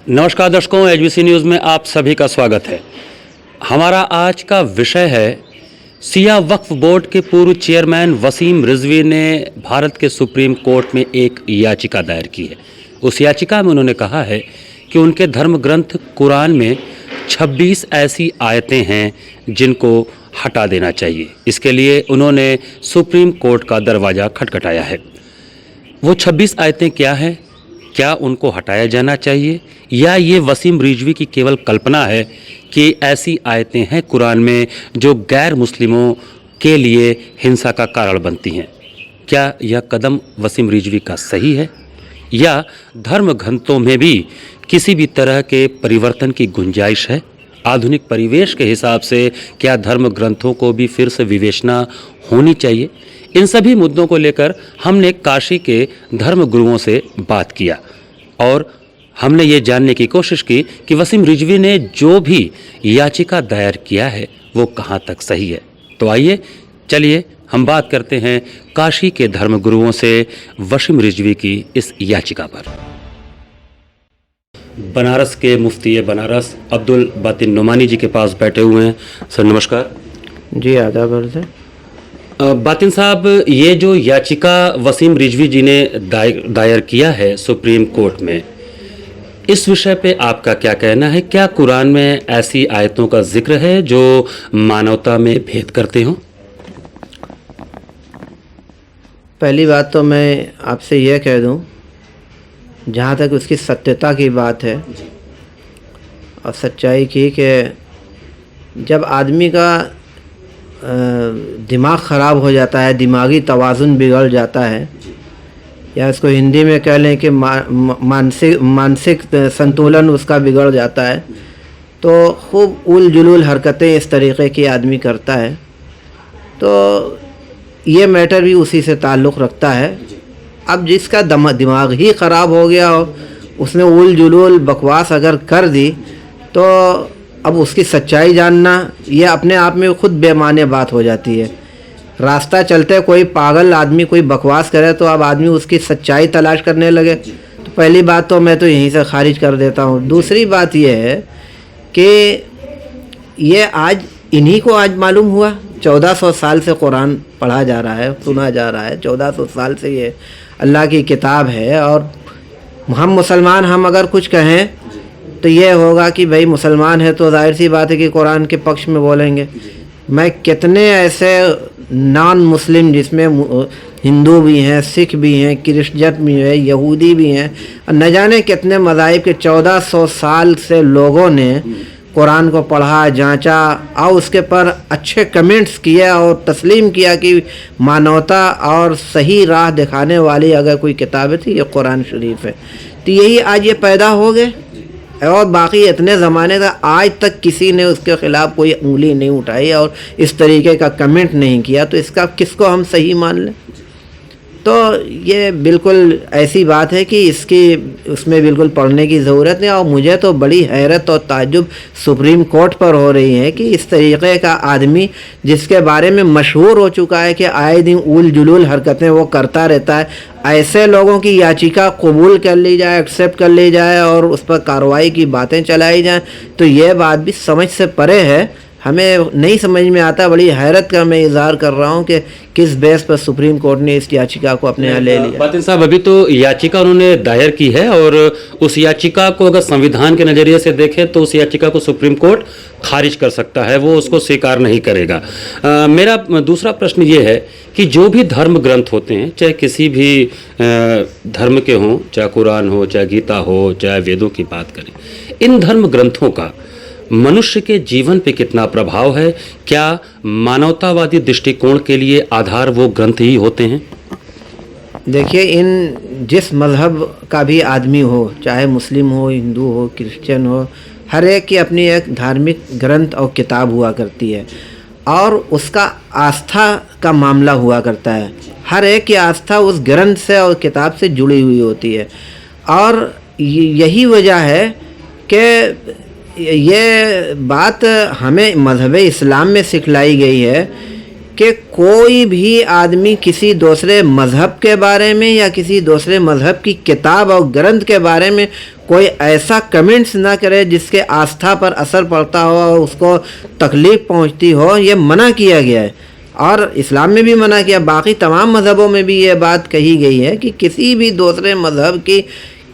नमस्कार दर्शकों, HBC news में आप सभी का स्वागत है। हमारा आज का विषय है सिया वक्फ बोर्ड के पूर्व चेयरमैन वसीम रिजवी ने भारत के सुप्रीम कोर्ट में एक याचिका दायर की है। उस याचिका में उन्होंने कहा है कि उनके धर्म ग्रंथ कुरान में 26 ऐसी आयतें हैं जिनको हटा देना चाहिए। इसके लिए उन्होंने सुप्रीम कोर्ट का दरवाज़ा खटखटाया है। वो 26 आयतें क्या हैं? क्या उनको हटाया जाना चाहिए या ये वसीम रिजवी की केवल कल्पना है कि ऐसी आयतें हैं कुरान में जो गैर मुस्लिमों के लिए हिंसा का कारण बनती हैं? क्या यह कदम वसीम रिजवी का सही है या धर्म ग्रंथों में भी किसी भी तरह के परिवर्तन की गुंजाइश है? आधुनिक परिवेश के हिसाब से क्या धर्म ग्रंथों को भी फिर से विवेचना होनी चाहिए? इन सभी मुद्दों को लेकर हमने काशी के धर्म गुरुओं से बात किया और हमने ये जानने की कोशिश की कि वसीम रिजवी ने जो भी याचिका दायर किया है वो कहाँ तक सही है। तो आइए चलिए हम बात करते हैं काशी के धर्म गुरुओं से वसीम रिजवी की इस याचिका पर। बनारस के मुफ्ती बनारस अब्दुल बातिन नुमानी जी के पास बैठे हुए हैं। सर नमस्कार। जी आदाब अर्ज़ है। बातिन साहब, ये जो याचिका वसीम रिजवी जी ने दायर किया है सुप्रीम कोर्ट में, इस विषय पे आपका क्या कहना है? क्या कुरान में ऐसी आयतों का जिक्र है जो मानवता में भेद करते हों? पहली बात तो मैं आपसे यह कह दूं, जहाँ तक उसकी सत्यता की बात है और सच्चाई की, कि जब आदमी का दिमाग ख़राब हो जाता है, दिमागी तवाज़ुन बिगड़ जाता है, या इसको हिंदी में कह लें कि मानसिक संतुलन उसका बिगड़ जाता है, तो खूब उल जुलूल हरकतें इस तरीक़े की आदमी करता है। तो ये मैटर भी उसी से ताल्लुक़ रखता है। अब जिसका दिमाग ही ख़राब हो गया हो, उसने उल जुलूल बकवास अगर कर दी, तो अब उसकी सच्चाई जानना ये अपने आप में खुद बेमाने बात हो जाती है। रास्ता चलते कोई पागल आदमी कोई बकवास करे तो अब आदमी उसकी सच्चाई तलाश करने लगे, तो पहली बात तो मैं तो यहीं से खारिज कर देता हूँ। दूसरी बात ये है कि ये आज इन्हीं को आज मालूम हुआ। 1400 साल से कुरान पढ़ा जा रहा है, सुना जा रहा है। 1400 साल से ये अल्लाह की किताब है, और हम मुसलमान हम अगर कुछ कहें तो ये होगा कि भाई मुसलमान है तो जाहिर सी बात है कि कुरान के पक्ष में बोलेंगे। मैं कितने ऐसे नॉन मुस्लिम, जिसमें हिंदू भी हैं, सिख भी हैं, क्रिश्चियन भी हैं, यहूदी भी हैं, और न जाने कितने मज़ाहिब के 1400 साल से लोगों ने कुरान को पढ़ा, जांचा और उसके पर अच्छे कमेंट्स किए और तस्लीम किया कि मानवता और सही राह दिखाने वाली अगर कोई किताब है तो ये कुरान शरीफ है। तो यही आज ये पैदा हो गए, और बाकी इतने ज़माने का आज तक किसी ने उसके ख़िलाफ़ कोई उंगली नहीं उठाई और इस तरीके का कमेंट नहीं किया, तो इसका किसको हम सही मान लें? तो ये बिल्कुल ऐसी बात है कि इसकी उसमें बिल्कुल पढ़ने की ज़रूरत नहीं। और मुझे तो बड़ी हैरत और ताज्जुब सुप्रीम कोर्ट पर हो रही है कि इस तरीके का आदमी, जिसके बारे में मशहूर हो चुका है कि आए दिन उल जुलूल हरकतें वो करता रहता है, ऐसे लोगों की याचिका कबूल कर ली जाए, एक्सेप्ट कर ली जाए और उस पर कार्रवाई की बातें चलाई जाएं, तो ये बात भी समझ से परे है। हमें नहीं समझ में आता। बड़ी हैरत का मैं इज़हार कर रहा हूँ कि किस बेस पर सुप्रीम कोर्ट ने इस याचिका को अपने यहाँ ले लिया। बातिन साहब, अभी तो याचिका उन्होंने दायर की है और उस याचिका को अगर संविधान के नज़रिए से देखें तो उस याचिका को सुप्रीम कोर्ट खारिज कर सकता है, वो उसको स्वीकार नहीं करेगा। मेरा दूसरा प्रश्न ये है कि जो भी धर्म ग्रंथ होते हैं, चाहे किसी भी धर्म के हों, चाहे कुरान हो, चाहे गीता हो, चाहे वेदों की बात करें, इन धर्म ग्रंथों का मनुष्य के जीवन पे कितना प्रभाव है? क्या मानवतावादी दृष्टिकोण के लिए आधार वो ग्रंथ ही होते हैं? देखिए, इन जिस मज़हब का भी आदमी हो, चाहे मुस्लिम हो, हिंदू हो, क्रिश्चियन हो, हर एक की अपनी एक धार्मिक ग्रंथ और किताब हुआ करती है और उसका आस्था का मामला हुआ करता है। हर एक की आस्था उस ग्रंथ से और किताब से जुड़ी हुई होती है, और यही वजह है कि ये बात हमें मज़हब इस्लाम में सिखलाई गई है कि कोई भी आदमी किसी दूसरे मज़हब के बारे में या किसी दूसरे मज़हब की किताब और ग्रंथ के बारे में कोई ऐसा कमेंट्स ना करे जिसके आस्था पर असर पड़ता हो और उसको तकलीफ़ पहुंचती हो, ये मना किया गया है। और इस्लाम में भी मना किया, बाकी तमाम मज़हबों में भी ये बात कही गई है कि किसी भी दूसरे मज़हब की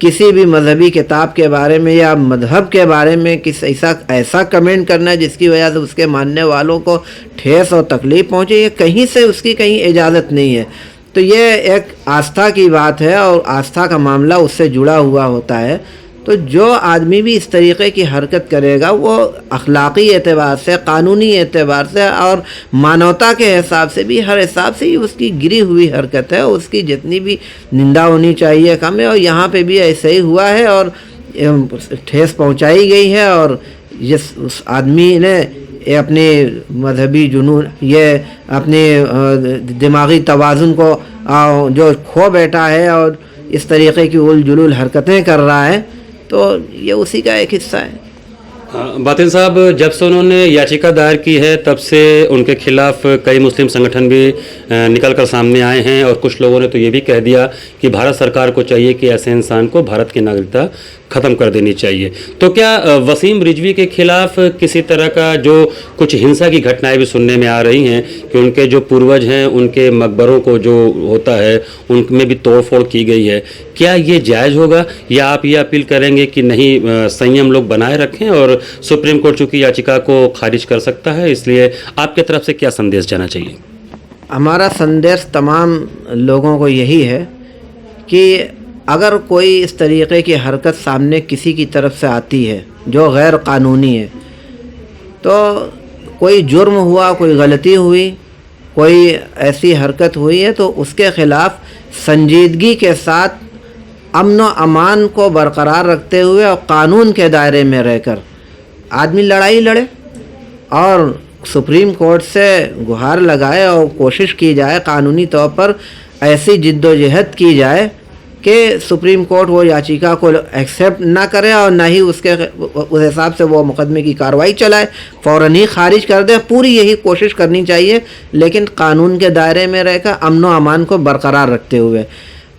किसी भी मजहबी किताब के बारे में या मज़हब के बारे में किस ऐसा कमेंट करना जिसकी वजह से उसके मानने वालों को ठेस और तकलीफ़ पहुँचे, ये कहीं से उसकी कहीं इजाज़त नहीं है। तो ये एक आस्था की बात है और आस्था का मामला उससे जुड़ा हुआ होता है। तो जो आदमी भी इस तरीक़े की हरकत करेगा वो अखलाक़ी एतबार से, क़ानूनी एतबार से और मानवता के हिसाब से भी, हर हिसाब से ही उसकी गिरी हुई हरकत है। उसकी जितनी भी निंदा होनी चाहिए कम है, और यहाँ पे भी ऐसे ही हुआ है और ठेस पहुँचाई गई है। और उस आदमी ने ये अपने मजहबी जुनून, ये अपने दिमागी तवाज़ुन को जो खो बैठा है और इस तरीक़े की उल जुलूल हरकतें कर रहा है, तो ये उसी का एक हिस्सा है। बातिन साहब, जब से उन्होंने याचिका दायर की है तब से उनके खिलाफ कई मुस्लिम संगठन भी निकल कर सामने आए हैं और कुछ लोगों ने तो ये भी कह दिया कि भारत सरकार को चाहिए कि ऐसे इंसान को भारत की नागरिकता ख़त्म कर देनी चाहिए। तो क्या वसीम रिजवी के खिलाफ किसी तरह का जो कुछ हिंसा की घटनाएं भी सुनने में आ रही हैं कि उनके जो पूर्वज हैं उनके मकबरों को जो होता है उनमें भी तोड़फोड़ की गई है, क्या ये जायज़ होगा या आप ये अपील करेंगे कि नहीं, संयम लोग बनाए रखें और सुप्रीम कोर्ट चूँकि याचिका को खारिज कर सकता है, इसलिए आपके तरफ से क्या संदेश जाना चाहिए? हमारा संदेश तमाम लोगों को यही है कि अगर कोई इस तरीक़े की हरकत सामने किसी की तरफ से आती है जो गैर क़ानूनी है, तो कोई जुर्म हुआ, कोई गलती हुई, कोई ऐसी हरकत हुई है, तो उसके ख़िलाफ़ संजीदगी के साथ अमन व अमान को बरकरार रखते हुए और क़ानून के दायरे में रहकर आदमी लड़ाई लड़े और सुप्रीम कोर्ट से गुहार लगाए और कोशिश की जाए, क़ानूनी तौर पर ऐसी जिद्दोजहद की जाए कि सुप्रीम कोर्ट वो याचिका को एक्सेप्ट ना करे और ना ही उस हिसाब से वो मुकदमे की कार्रवाई चलाए, फ़ौरन ही खारिज कर दे। पूरी यही कोशिश करनी चाहिए, लेकिन कानून के दायरे में रहकर अमन व अमान को बरकरार रखते हुए।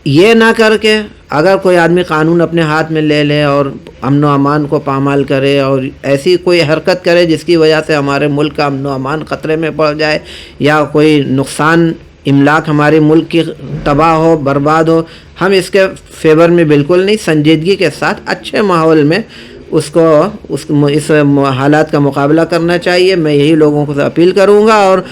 ये ना करके अगर कोई आदमी कानून अपने हाथ में ले ले और अमन व अमान को पामाल करे और ऐसी कोई हरकत करे जिसकी वजह से हमारे मुल्क का अमन व अमान ख़तरे में पड़ जाए या कोई नुकसान इमलाक हमारे मुल्क की तबाह हो, बर्बाद हो, हम इसके फेवर में बिल्कुल नहीं। संजीदगी के साथ अच्छे माहौल में उसको इस हालात का मुकाबला करना चाहिए। मैं यही लोगों को अपील करूँगा और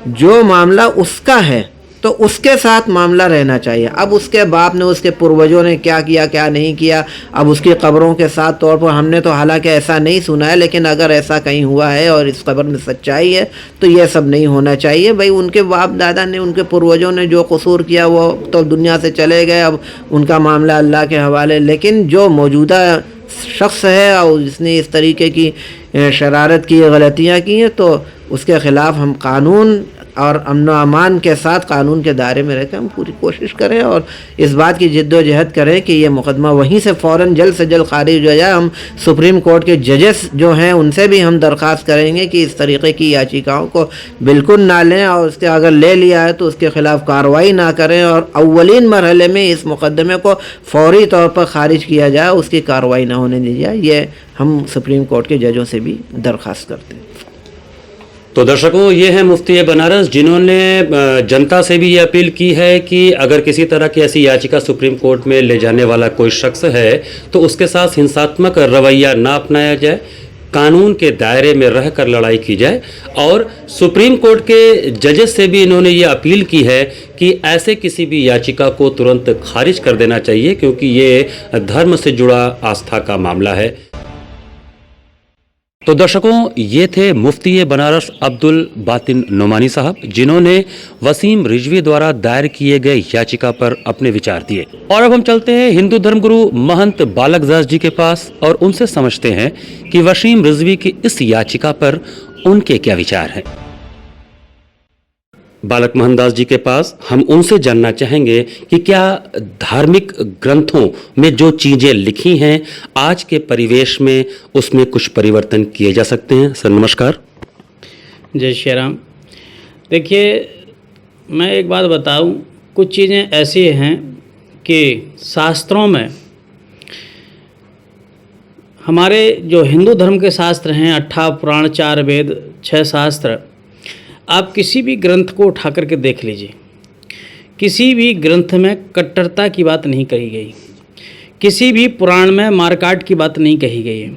जो मामला उसका है तो उसके साथ मामला रहना चाहिए। अब उसके बाप ने, उसके पूर्वजों ने क्या किया क्या नहीं किया, अब उसकी कब्रों के साथ तौर पर हमने तो हालांकि ऐसा नहीं सुना है, लेकिन अगर ऐसा कहीं हुआ है और इस खबर में सच्चाई है तो ये सब नहीं होना चाहिए। भाई उनके बाप दादा ने, उनके पूर्वजों ने जो कसूर किया वो तो दुनिया से चले गए, अब उनका मामला अल्लाह के हवाले। लेकिन जो मौजूदा शख्स है और जिसने इस तरीके की शरारत की, गलतियाँ की हैं, तो उसके ख़िलाफ़ हम कानून और अमन व अमान के साथ कानून के दायरे में रहकर हम पूरी कोशिश करें और इस बात की जिद्दोजहद करें कि ये मुकदमा वहीं से फ़ौरन जल्द से जल्द खारिज हो जाए। हम सुप्रीम कोर्ट के जजेस जो हैं उनसे भी हम दरख्वास्त करेंगे कि इस तरीक़े की याचिकाओं को बिल्कुल ना लें और उसके अगर ले लिया है तो उसके ख़िलाफ़ कार्रवाई ना करें और अव्वलीन मरहले में इस मुकदमे को फ़ौरी तौर पर खारिज किया जाए, उसकी कार्रवाई ना होने दी जाए। ये हम सुप्रीम कोर्ट के जजों से भी दरख्वास्त करते हैं। तो दर्शकों, ये हैं मुफ्ती बनारस जिन्होंने जनता से भी ये अपील की है कि अगर किसी तरह की ऐसी याचिका सुप्रीम कोर्ट में ले जाने वाला कोई शख्स है तो उसके साथ हिंसात्मक रवैया ना अपनाया जाए, कानून के दायरे में रहकर लड़ाई की जाए। और सुप्रीम कोर्ट के जजेस से भी इन्होंने ये अपील की है कि ऐसे किसी भी याचिका को तुरंत खारिज कर देना चाहिए, क्योंकि ये धर्म से जुड़ा आस्था का मामला है। तो दर्शकों, ये थे मुफ्ती बनारस अब्दुल बातिन नोमानी साहब जिन्होंने वसीम रिजवी द्वारा दायर किए गए याचिका पर अपने विचार दिए। और अब हम चलते हैं हिंदू धर्मगुरु महंत बालक दास जी के पास और उनसे समझते हैं कि वसीम रिजवी की इस याचिका पर उनके क्या विचार हैं। बालक महंत दास जी के पास हम उनसे जानना चाहेंगे कि क्या धार्मिक ग्रंथों में जो चीज़ें लिखी हैं आज के परिवेश में उसमें कुछ परिवर्तन किए जा सकते हैं। सर नमस्कार। जय श्री राम। देखिए, मैं एक बात बताऊं, कुछ चीज़ें ऐसी हैं कि शास्त्रों में हमारे जो हिंदू धर्म के शास्त्र हैं 18 पुराण 4 वेद 6 शास्त्र, आप किसी भी ग्रंथ को उठा करके देख लीजिए, किसी भी ग्रंथ में कट्टरता की बात नहीं कही गई, किसी भी पुराण में मारकाट की बात नहीं कही गई है।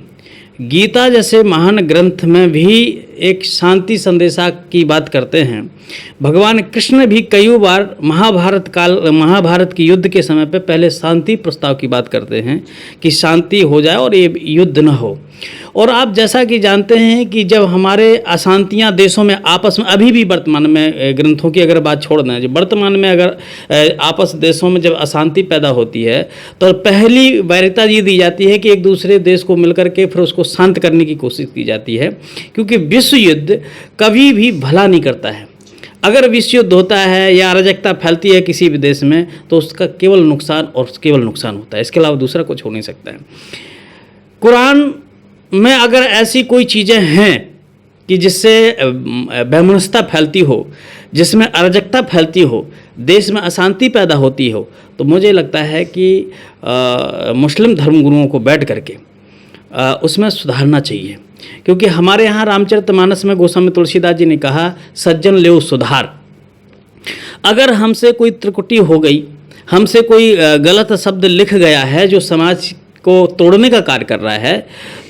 गीता जैसे महान ग्रंथ में भी एक शांति संदेशा की बात करते हैं। भगवान कृष्ण भी कई बार महाभारत के युद्ध के समय पे पहले शांति प्रस्ताव की बात करते हैं कि शांति हो जाए और ये युद्ध न हो। और आप जैसा कि जानते हैं कि जब हमारे अशांतियां देशों में आपस में अभी भी वर्तमान में, ग्रंथों की अगर बात छोड़ दें, जब वर्तमान में अगर आपस देशों में जब अशांति पैदा होती है तो पहली वैरिता ये दी जाती है कि एक दूसरे देश को मिलकर के फिर उसको शांत करने की कोशिश की जाती है, क्योंकि विश्व युद्ध कभी भी भला नहीं करता है। अगर विश्व युद्ध होता है या अराजकता फैलती है किसी भी देश में तो उसका केवल नुकसान और केवल नुकसान होता है, इसके अलावा दूसरा कुछ हो नहीं सकता है। कुरान में अगर ऐसी कोई चीज़ें हैं कि जिससे वैमनस्यता फैलती हो, जिसमें अराजकता फैलती हो, देश में अशांति पैदा होती हो, तो मुझे लगता है कि मुस्लिम धर्मगुरुओं को बैठ करके उसमें सुधारना चाहिए। क्योंकि हमारे यहाँ रामचरितमानस में गोस्वामी तुलसीदास जी ने कहा, सज्जन लेओ सुधार। अगर हमसे कोई त्रुटि हो गई, हमसे कोई गलत शब्द लिख गया है जो समाज को तोड़ने का कार्य कर रहा है,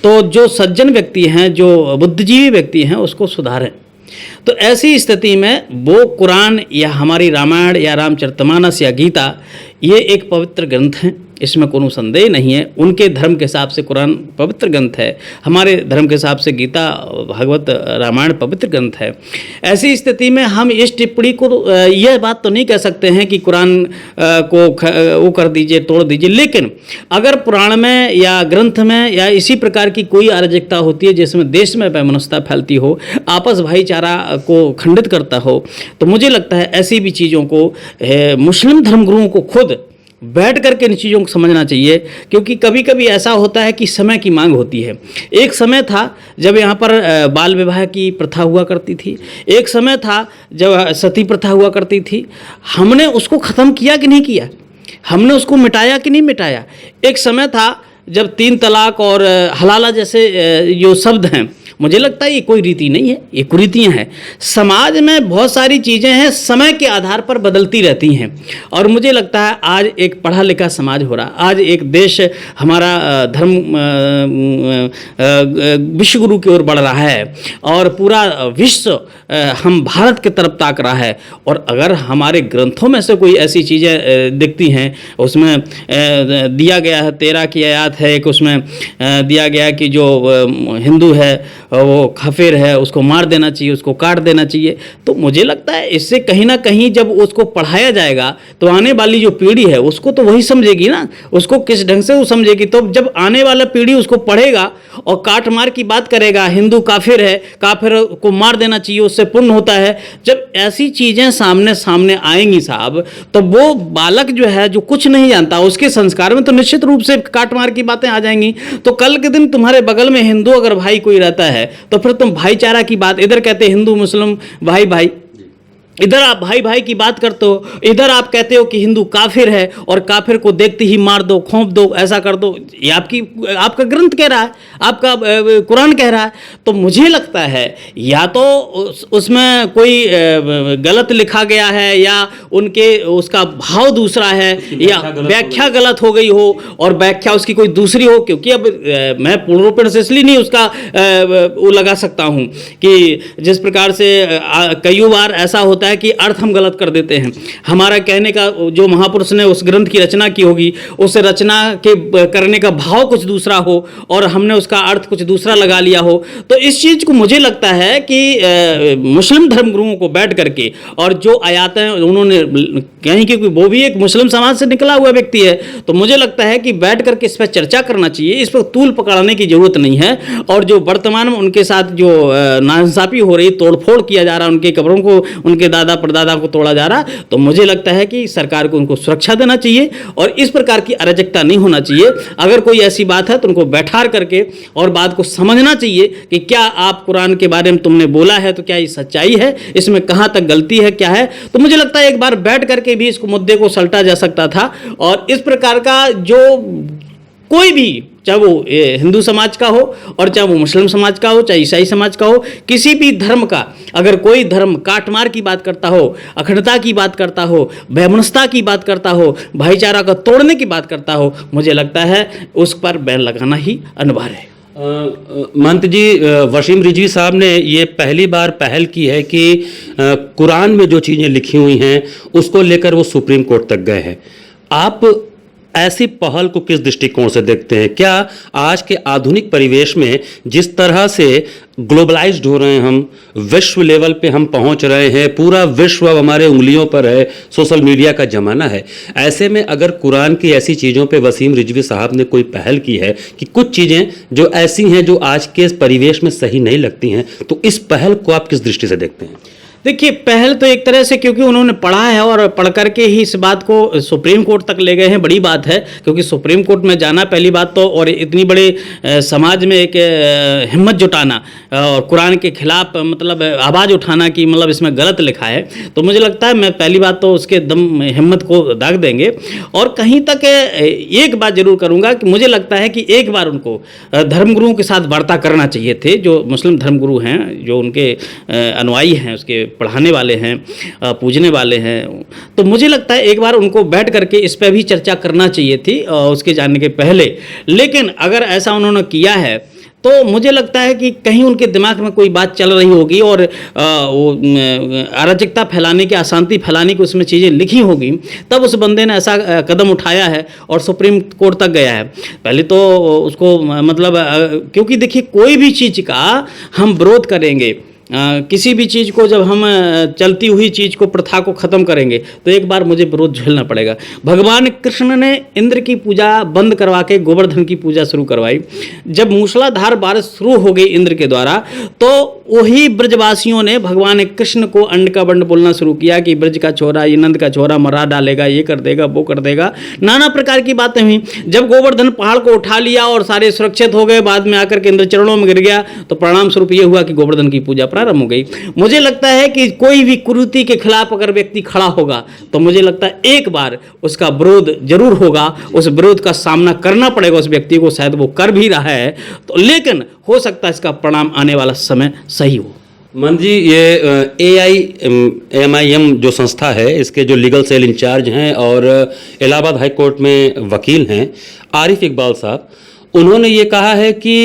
तो जो सज्जन व्यक्ति हैं, जो बुद्धिजीवी व्यक्ति हैं, उसको सुधारें। तो ऐसी स्थिति में वो कुरान या हमारी रामायण या रामचरितमानस या गीता, ये एक पवित्र ग्रंथ हैं, इसमें कोनो संदेह नहीं है। उनके धर्म के हिसाब से कुरान पवित्र ग्रंथ है, हमारे धर्म के हिसाब से गीता भागवत रामायण पवित्र ग्रंथ है। ऐसी स्थिति में हम इस टिप्पणी को यह बात तो नहीं कह सकते हैं कि कुरान को वो कर दीजिए, तोड़ दीजिए, लेकिन अगर पुराण में या ग्रंथ में या इसी प्रकार की कोई अराजकता होती है जिसमें देश में वैमनस्यता फैलती हो, आपस भाईचारा को खंडित करता हो, तो मुझे लगता है ऐसी भी चीज़ों को मुस्लिम धर्मगुरुओं को खुद बैठ करके इन चीज़ों को समझना चाहिए। क्योंकि कभी कभी ऐसा होता है कि समय की मांग होती है। एक समय था जब यहाँ पर बाल विवाह की प्रथा हुआ करती थी, एक समय था जब सती प्रथा हुआ करती थी। हमने उसको ख़त्म किया कि नहीं किया, हमने उसको मिटाया कि नहीं मिटाया। एक समय था जब 3 तलाक और हलाला जैसे जो शब्द हैं, मुझे लगता है ये कोई रीति नहीं है, ये कुरीतियाँ हैं। समाज में बहुत सारी चीज़ें हैं, समय के आधार पर बदलती रहती हैं। और मुझे लगता है आज एक पढ़ा लिखा समाज हो रहा, आज एक देश हमारा धर्म विश्व गुरु की ओर बढ़ रहा है और पूरा विश्व हम भारत की तरफ ताक रहा है। और अगर हमारे ग्रंथों में से कोई ऐसी चीज़ें दिखती हैं, उसमें दिया गया है 13 की आयत है, एक उसमें दिया गया कि जो हिंदू है वो काफिर है, उसको मार देना चाहिए, उसको काट देना चाहिए, तो मुझे लगता है इससे कहीं ना कहीं जब उसको पढ़ाया जाएगा तो आने वाली जो पीढ़ी है उसको तो वही समझेगी ना, उसको किस ढंग से वो समझेगी। तो जब आने वाला पीढ़ी उसको पढ़ेगा और काट मार की बात करेगा, हिंदू काफिर है, काफिर को मार देना चाहिए, उससे पुण्य होता है, जब ऐसी चीज़ें सामने सामने आएंगी साहब, तो वो बालक जो है, जो कुछ नहीं जानता, उसके संस्कार में तो निश्चित रूप से काट मार की बातें आ जाएंगी। तो कल के दिन तुम्हारे बगल में हिंदू अगर भाई कोई रहता है तो फिर तुम भाईचारा की बात, इधर कहते हिंदू मुस्लिम भाई भाई, इधर आप भाई भाई की बात करते हो, इधर आप कहते हो कि हिंदू काफिर है और काफिर को देखते ही मार दो, खोंप दो, ऐसा कर दो। ये आपका ग्रंथ कह रहा है, आपका कुरान कह रहा है। तो मुझे लगता है या तो उसमें कोई गलत लिखा गया है या उसका भाव दूसरा है या व्याख्या गलत हो गई हो और व्याख्या उसकी कोई दूसरी हो। क्योंकि अब मैं पूर्ण रूपेण से इसलिए नहीं उसका वो लगा सकता हूँ कि जिस प्रकार से कई बार ऐसा होता है कि अर्थ हम गलत कर देते हैं। हमारा कहने का, जो महापुरुष ने उस ग्रंथ की रचना की होगी, उस रचना के करने का भाव कुछ दूसरा हो और हमने उसका अर्थ कुछ दूसरा लगा लिया हो। तो इस चीज़ को मुझे लगता है कि मुस्लिम धर्मगुरुओं को बैठ करके, और जो आयातें उन्होंने कहीं कि वो भी एक मुस्लिम समाज से निकला हुआ व्यक्ति है, तो मुझे लगता है कि बैठ करके इस पर चर्चा करना चाहिए। इस पर तूल पकड़ने की जरूरत नहीं है। और जो वर्तमान में उनके साथ जो नाइंसाफी हो रही, तोड़फोड़ किया जा रहा है, उनके कब्रों को, उनके दादा परदादा को तोड़ा जा रहा, तो मुझे लगता है कि सरकार को उनको सुरक्षा देना चाहिए और इस प्रकार की अराजकता नहीं होना चाहिए। अगर कोई ऐसी बात है तो उनको बैठार करके और बात को समझना चाहिए कि क्या आप कुरान के बारे में तुमने बोला है तो क्या ये सच्चाई है, इसमें कहाँ तक गलती है, क्या है। तो मुझे लगता है एक बार बैठ करके भी इस मुद्दे को सलटा जा सकता था। और इस प्रकार का जो कोई भी चाहे वो हिंदू समाज का हो और चाहे वो मुस्लिम समाज का हो, चाहे ईसाई समाज का हो, किसी भी धर्म का अगर कोई धर्म काटमार की बात करता हो, अखंडता की बात करता हो, वैमनस्यता की बात करता हो, भाईचारा को तोड़ने की बात करता हो, मुझे लगता है उस पर बैन लगाना ही अनिवार्य है। महंत जी, वसीम रिजवी साहब ने ये पहली बार पहल की है कि कुरान में जो चीज़ें लिखी हुई हैं उसको लेकर वो सुप्रीम कोर्ट तक गए हैं। आप ऐसी पहल को किस दृष्टिकोण से देखते हैं? क्या आज के आधुनिक परिवेश में जिस तरह से ग्लोबलाइज्ड हो रहे हैं, हम विश्व लेवल पे हम पहुंच रहे हैं, पूरा विश्व अब हमारे उंगलियों पर है, सोशल मीडिया का ज़माना है, ऐसे में अगर कुरान की ऐसी चीज़ों पे वसीम रिजवी साहब ने कोई पहल की है कि कुछ चीज़ें जो ऐसी हैं जो आज के परिवेश में सही नहीं लगती हैं, तो इस पहल को आप किस दृष्टि से देखते हैं? देखिए, पहल तो एक तरह से क्योंकि उन्होंने पढ़ा है और पढ़ करके ही इस बात को सुप्रीम कोर्ट तक ले गए हैं, बड़ी बात है। क्योंकि सुप्रीम कोर्ट में जाना पहली बात तो, और इतनी बड़े समाज में एक हिम्मत जुटाना और कुरान के खिलाफ मतलब आवाज़ उठाना कि मतलब इसमें गलत लिखा है, तो मुझे लगता है मैं पहली बात तो उसके दम हिम्मत को दाग देंगे। और कहीं तक एक बात जरूर करूँगा कि मुझे लगता है कि एक बार उनको धर्मगुरुओं के साथ वार्ता करना चाहिए थे, जो मुस्लिम धर्मगुरु हैं, जो उनके अनुयायी हैं, उसके पढ़ाने वाले हैं, पूजने वाले हैं। तो मुझे लगता है एक बार उनको बैठ करके इस पर भी चर्चा करना चाहिए थी उसके जाने के पहले। लेकिन अगर ऐसा उन्होंने किया है तो मुझे लगता है कि कहीं उनके दिमाग में कोई बात चल रही होगी और वो अराजकता फैलाने की, अशांति फैलाने की उसमें चीज़ें लिखी होगी, तब उस बंदे ने ऐसा कदम उठाया है और सुप्रीम कोर्ट तक गया है। पहले तो उसको मतलब क्योंकि देखिए, कोई भी चीज़ का हम विरोध करेंगे, किसी भी चीज़ को जब हम चलती हुई चीज़ को, प्रथा को ख़त्म करेंगे, तो एक बार मुझे विरोध झेलना पड़ेगा। भगवान कृष्ण ने इंद्र की पूजा बंद करवा के गोवर्धन की पूजा शुरू करवाई। जब मूसलाधार बारिश शुरू हो गई इंद्र के द्वारा, तो वही ब्रजवासियों ने भगवान कृष्ण को अंड का बंड बोलना शुरू किया कि ब्रज का छोरा, ये नंद का छोरा मरा डालेगा, ये कर देगा, वो कर देगा, नाना प्रकार की बातें हुई। जब गोवर्धन पहाड़ को उठा लिया और सारे सुरक्षित हो गए, बाद में आकर के इंद्र चरणों में गिर गया, तो परिणाम स्वरूप ये हुआ कि गोवर्धन की पूजा प्रारंभ हो गई। मुझे लगता है कि कोई भी कुरीति के खिलाफ अगर व्यक्ति खड़ा होगा, तो मुझे लगता है एक बार उसका विरोध जरूर होगा, उस विरोध का सामना करना पड़ेगा उस व्यक्ति को, शायद वो कर भी रहा है, तो लेकिन हो सकता है इसका परिणाम आने वाला समय सही हो। मन जी, ये AIMIM जो संस्था है, इसके जो लीगल सेल इंचार्ज हैं और इलाहाबाद हाई कोर्ट में वकील हैं आरिफ इकबाल साहब, उन्होंने ये कहा है कि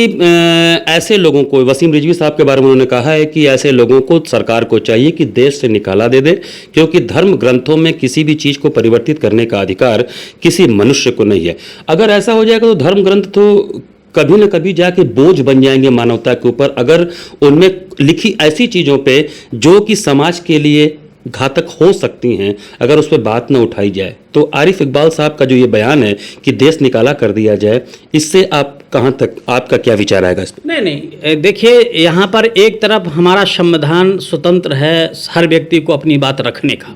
ऐसे लोगों को, वसीम रिजवी साहब के बारे में उन्होंने कहा है कि ऐसे लोगों को सरकार को चाहिए कि देश से निकाला दे दे, क्योंकि धर्म ग्रंथों में किसी भी चीज़ को परिवर्तित करने का अधिकार किसी मनुष्य को नहीं है। अगर ऐसा हो जाएगा तो धर्म ग्रंथ तो कभी न कभी जाके बोझ बन जाएंगे मानवता के ऊपर, अगर उनमें लिखी ऐसी चीज़ों पे जो कि समाज के लिए घातक हो सकती हैं, अगर उस पर बात न उठाई जाए। तो आरिफ इकबाल साहब का जो ये बयान है कि देश निकाला कर दिया जाए, इससे आप कहाँ तक, आपका क्या विचार आएगा इस पर? नहीं, देखिए, यहाँ पर एक तरफ हमारा संविधान स्वतंत्र है हर व्यक्ति को अपनी बात रखने का,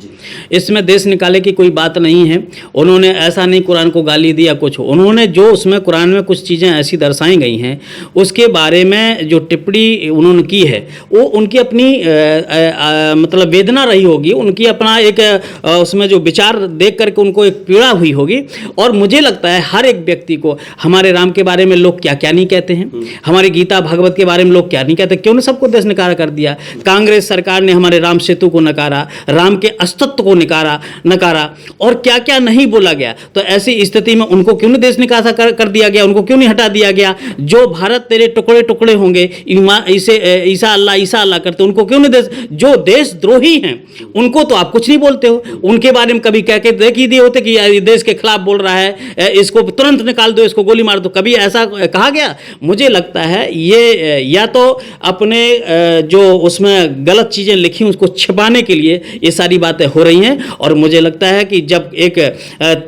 इसमें देश निकाले की कोई बात नहीं है। उन्होंने ऐसा नहीं कुरान को गाली दिया कुछ, उन्होंने जो उसमें कुरान में कुछ चीज़ें ऐसी दर्शाई गई हैं उसके बारे में जो टिप्पणी उन्होंने की है, वो उनकी अपनी मतलब वेदना रही होगी, उनकी अपना एक उसमें जो विचार देख करके उनको एक पीड़ा हुई होगी। और मुझे लगता है हर एक व्यक्ति को, हमारे राम के बारे में लोग क्या क्या नहीं कहते हैं, हमारी गीता भागवत के बारे में लोग क्या नहीं कहते, क्यों ने सबको देश निकाला कर दिया। कांग्रेस सरकार ने हमारे राम सेतु को नकारा, राम के अस्तित्व को नकारा और क्या क्या नहीं बोला गया। तो ऐसी स्थिति में उनको क्यों नहीं देश निकाला कर दिया गया, उनको क्यों नहीं हटा दिया गया। जो भारत तेरे टुकड़े टुकड़े होंगे, ईसा अल्लाह करते, उनको क्यों नहीं देश, जो देशद्रोही हैं उनको तो आप कुछ नहीं बोलते हो, उनके बारे में कभी कह के देख ही दिए होते कि देश के खिलाफ बोल रहा है, इसको तुरंत निकाल दो, इसको गोली मार दो, कभी ऐसा कहा गया? मुझे लगता है ये या तो अपने जो उसमें गलत चीज़ें लिखी उसको छिपाने के लिए ये सारी बातें हो रही हैं। और मुझे लगता है कि जब एक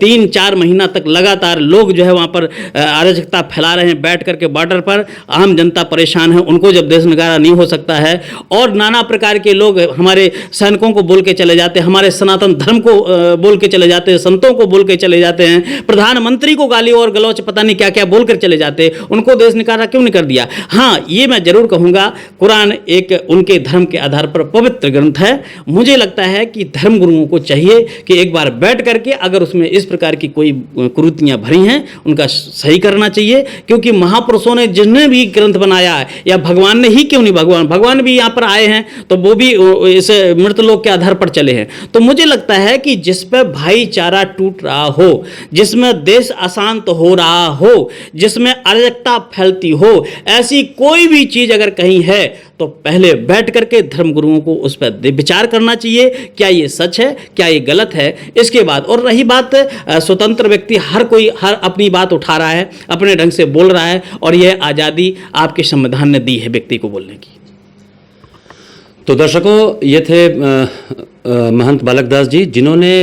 3-4 महीना तक लगातार लोग जो है वहाँ पर अराजकता फैला रहे हैं, बैठ करके बॉर्डर पर आम जनता परेशान है, उनको जब देश निकाला नहीं हो सकता है और नाना प्रकार के लोग हमारे सैनिकों को बोल के चले जाते हैं, हमारे सनातन धर्म को बोल के चले जाते हैं, संतों को बोल के चले जाते हैं, प्रधानमंत्री को गाली और गलौच पता नहीं क्या क्या बोल कर चले जाते जाते, उनको देश निकाला क्यों नहीं कर दिया। हाँ, ये मैं जरूर कहूँगा, कुरान एक उनके धर्म के आधार पर पवित्र ग्रंथ है। मुझे लगता है कि धर्म गुरुओं को चाहिए कि एक बार बैठ करके अगर उसमें इस प्रकार की कोई कुरीतियाँ भरी हैं उनका सही करना चाहिए, क्योंकि महापुरुषों ने जिन्हें भी ग्रंथ बनाया है, या भगवान ने ही क्यों नहीं, भगवान भी यहाँ पर आए हैं तो वो भी इस मृतलोक के आधार पर चले हैं। तो मुझे लगता है कि जिस पर भाईचारा टूट रहा हो, जिसमें देश अशांत हो रहा हो, जिसमें अराजकता फैलती हो, ऐसी कोई भी चीज अगर कहीं है तो पहले बैठ करके धर्म गुरुओं को उस पर विचार करना चाहिए, क्या ये सच है, क्या ये गलत है। इसके बाद और रही बात, स्वतंत्र व्यक्ति हर अपनी बात उठा रहा है, अपने ढंग से बोल रहा है, और यह आज़ादी आपके संविधान ने दी है व्यक्ति को बोलने की। तो दर्शकों, ये थे महंत बालक दास जी, जिन्होंने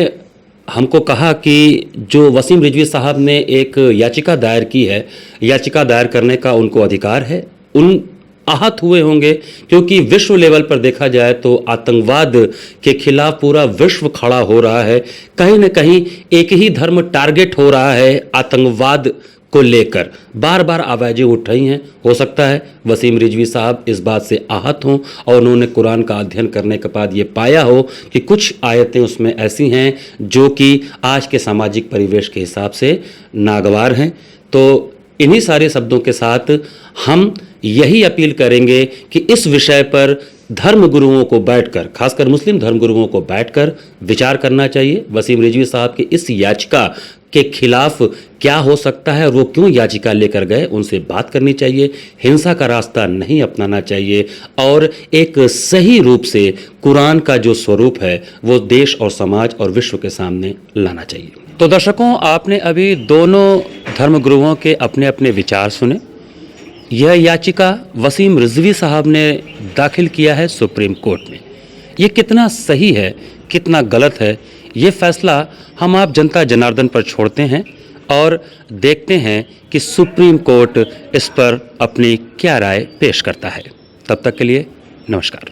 हमको कहा कि जो वसीम रिजवी साहब ने एक याचिका दायर की है, याचिका दायर करने का उनको अधिकार है। उन आहत हुए होंगे क्योंकि विश्व लेवल पर देखा जाए तो आतंकवाद के खिलाफ पूरा विश्व खड़ा हो रहा है। कहीं न कहीं एक ही धर्म टारगेट हो रहा है आतंकवाद को लेकर, बार बार आवाज़ें उठ रही हैं। हो सकता है वसीम रिजवी साहब इस बात से आहत हों और उन्होंने कुरान का अध्ययन करने के बाद ये पाया हो कि कुछ आयतें उसमें ऐसी हैं जो कि आज के सामाजिक परिवेश के हिसाब से नागवार हैं। तो इन्हीं सारे शब्दों के साथ हम यही अपील करेंगे कि इस विषय पर धर्म गुरुओं को बैठकर, खासकर मुस्लिम धर्म गुरुओं को बैठकर विचार करना चाहिए। वसीम रिजवी साहब की इस याचिका के खिलाफ क्या हो सकता है और वो क्यों याचिका लेकर गए, उनसे बात करनी चाहिए। हिंसा का रास्ता नहीं अपनाना चाहिए और एक सही रूप से कुरान का जो स्वरूप है वो देश और समाज और विश्व के सामने लाना चाहिए। तो दर्शकों, आपने अभी दोनों धर्मगुरुओं के अपने अपने विचार सुने। यह याचिका वसीम रिजवी साहब ने दाखिल किया है सुप्रीम कोर्ट में। ये कितना सही है, कितना गलत है, ये फैसला हम आप जनता जनार्दन पर छोड़ते हैं और देखते हैं कि सुप्रीम कोर्ट इस पर अपनी क्या राय पेश करता है। तब तक के लिए नमस्कार।